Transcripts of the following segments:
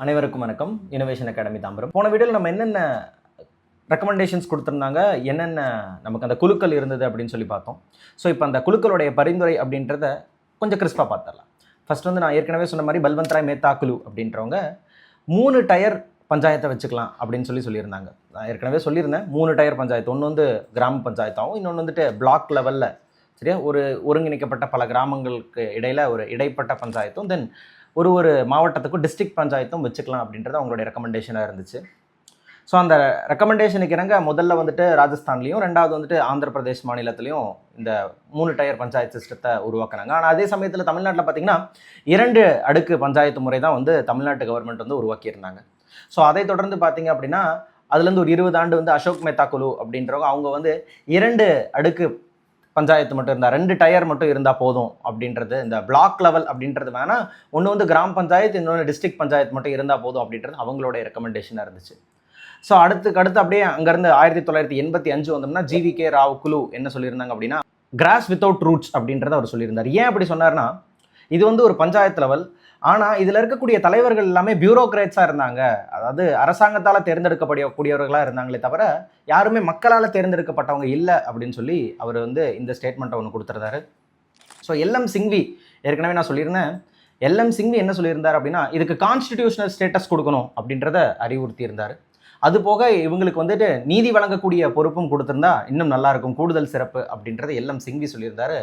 அனைவருக்கும் வணக்கம். Innovation academy Tambaram. போன வீடியோவில் நம்ம என்னென்ன ரெக்கமெண்டேஷன்ஸ் கொடுத்துருந்தாங்க, என்னென்ன நமக்கு அந்த குழுக்கள் இருந்தது அப்படின்னு சொல்லி பார்த்தோம். ஸோ இப்போ அந்த குழுக்களுடைய பரிந்துரை அப்படின்றத கொஞ்சம் கிறிஸ்பாக பார்த்துடலாம். ஃபர்ஸ்ட் வந்து நான் ஏற்கனவே சொன்ன மாதிரி பல்வந்த்ராய் மேத்தா குழு அப்படின்றவங்க 3 டயர் பஞ்சாயத்தை வச்சுக்கலாம் அப்படின்னு சொல்லியிருந்தாங்க. நான் ஏற்கனவே சொல்லியிருந்தேன் 3 டயர் பஞ்சாயத்து. ஒன்று வந்து கிராம பஞ்சாயத்தாகவும், இன்னொன்று வந்துட்டு பிளாக் லெவலில் சரியா ஒரு ஒருங்கிணைக்கப்பட்ட பல கிராமங்களுக்கு இடையில் ஒரு இடைப்பட்ட பஞ்சாயத்தும், தென் ஒரு மாவட்டத்துக்கும் டிஸ்ட்ரிக்ட் பஞ்சாயத்தும் வச்சுக்கலாம் அப்படின்றது அவங்களுடைய ரெக்கமெண்டேஷனாக இருந்துச்சு. ஸோ அந்த ரெக்கமெண்டேஷனுக்கு இணங்க முதல்ல வந்துட்டு ராஜஸ்தான்லேயும், ரெண்டாவது வந்துட்டு ஆந்திர பிரதேஷ் மாநிலத்திலையும் இந்த 3 டயர் பஞ்சாயத்து சிஸ்டத்தை உருவாக்குனாங்க. ஆனால் அதே சமயத்தில் தமிழ்நாட்டில் பார்த்திங்கன்னா 2 அடுக்கு பஞ்சாயத்து முறை தான் வந்து தமிழ்நாட்டு கவர்மெண்ட் வந்து உருவாக்கியிருந்தாங்க. ஸோ அதை தொடர்ந்து பார்த்திங்க அப்படின்னா அதுலேருந்து ஒரு 20 ஆண்டு வந்து அசோக் மேத்தா குழு அப்படின்றவங்க அவங்க வந்து 2 அடுக்கு பஞ்சாயத்து மட்டும் இருந்தால் 2 டயர் மட்டும் இருந்தால் போதும் அப்படின்றது, இந்த பிளாக் லெவல் அப்படின்றது வேணால், ஒன்று வந்து கிராம பஞ்சாயத்து, இன்னொன்று டிஸ்ட்ரிக்ட் பஞ்சாயத்து மட்டும் இருந்தால் போதும் அப்படின்றது அவங்களுடைய ரெக்கமெண்டேஷனாக இருந்துச்சு. ஸோ அடுத்து அப்படியே அங்கேருந்து 1985 வந்தோம்னா ஜிவிகே ராவ் குழு என்ன சொல்லியிருந்தாங்க அப்படின்னா, கிராஸ் வித்தவுட் ரூட்ஸ் அப்படின்றத அவர் சொல்லியிருந்தார். ஏன் அப்படி சொன்னார்னா, இது வந்து ஒரு பஞ்சாயத்து லெவல், ஆனால் இதில் இருக்கக்கூடிய தலைவர்கள் எல்லாமே பியூரோக்ராட்ஸாக இருந்தாங்க. அதாவது அரசாங்கத்தால் தேர்ந்தெடுக்கக்கூடியவர்களாக இருந்தாங்களே தவிர யாருமே மக்களால் தேர்ந்தெடுக்கப்பட்டவங்க இல்லை அப்படின்னு சொல்லி அவர் வந்து இந்த ஸ்டேட்மெண்ட்டை ஒன்று கொடுத்துருந்தாரு. ஸோ எல்எம் சிங்வி ஏற்கனவே நான் சொல்லியிருந்தேன். எல்எம் சிங்வி என்ன சொல்லியிருந்தார் அப்படின்னா, இதுக்கு கான்ஸ்டிடியூஷனல் ஸ்டேட்டஸ் கொடுக்கணும் அப்படின்றத அறிவுறுத்தி இருந்தார். அது போக இவங்களுக்கு வந்துட்டு நீதி வழங்கக்கூடிய பொறுப்பும் கொடுத்துருந்தா இன்னும் நல்லாயிருக்கும், கூடுதல் சிறப்பு அப்படின்றத எல்எம் சிங்வி சொல்லியிருந்தார்.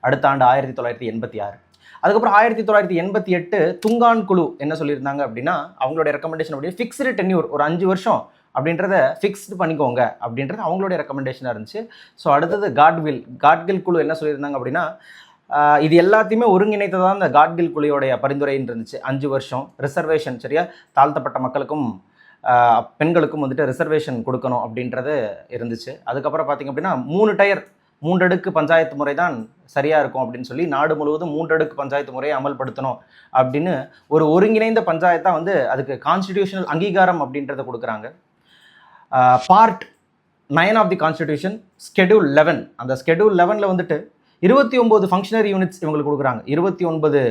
அடுத்த ஆண்டு 1986. அதுக்கப்புறம் 1988 துங்கான் குழு என்ன சொல்லியிருந்தாங்க அப்படின்னா, அவங்களுடைய ரெக்கமெண்டேஷன் அப்படி ஃபிக்ஸ்டு டென்யூர் ஒரு 5 வருஷம் அப்படின்றத ஃபிக்ஸ்டு பண்ணிக்கோங்க அப்படின்றது அவங்களுடைய ரெக்கமெண்டேஷனாக இருந்துச்சு. ஸோ அடுத்தது காட்கில் குழு என்ன சொல்லியிருந்தாங்க அப்படின்னா, இது எல்லாத்தையுமே ஒருங்கிணைத்ததான் இந்த காட்கில் குழுவோடைய பரிந்துரைன்னு இருந்துச்சு. 5 வருஷம் ரிசர்வேஷன், சரியா தாழ்த்தப்பட்ட மக்களுக்கும் பெண்களுக்கும் வந்துட்டு ரிசர்வேஷன் கொடுக்கணும் அப்படின்றது இருந்துச்சு. அதுக்கப்புறம் பார்த்திங்க அப்படின்னா 3 அடுக்கு பஞ்சாயத்து முறை தான் சரியாக இருக்கும் அப்படின்னு சொல்லி நாடு முழுவதும் 3 அடுக்கு பஞ்சாயத்து முறையை அமல்படுத்தணும் அப்படின்னு ஒரு ஒருங்கிணைந்த பஞ்சாயத்தாக வந்து அதுக்கு கான்ஸ்டிடியூஷனல் அங்கீகாரம் அப்படின்றத கொடுக்குறாங்க. Part 9 of the constitution schedule 11, அந்த ஸ்கெடியூல் 11 வந்துட்டு 29 ஃபங்க்ஷனரி யூனிட்ஸ் இவங்களுக்கு கொடுக்குறாங்க. 29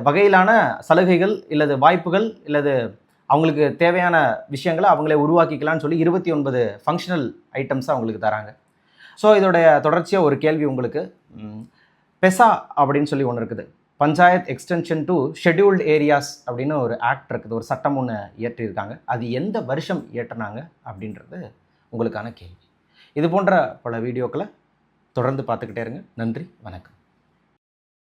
வகையிலான சலுகைகள் இல்லது வாய்ப்புகள் இல்லது அவங்களுக்கு தேவையான விஷயங்களை அவங்களே உருவாக்கிக்கலாம்னு சொல்லி 29 ஃபங்க்ஷனல் ஐட்டம்ஸை அவங்களுக்கு தராங்க. ஸோ இதோடைய தொடர்ச்சியாக ஒரு கேள்வி உங்களுக்கு, பெசா அப்படின்னு சொல்லி ஒன்று இருக்குது, panchayat extension to scheduled areas அப்படின்னு ஒரு ஆக்ட் இருக்குது, ஒரு சட்டம் ஒன்று இயற்றியிருக்காங்க. அது எந்த வருஷம் இயற்றினாங்க அப்படின்றது உங்களுக்கான கேள்வி. இது போன்ற பல வீடியோக்களை தொடர்ந்து பார்த்துக்கிட்டே இருங்க. நன்றி, வணக்கம்.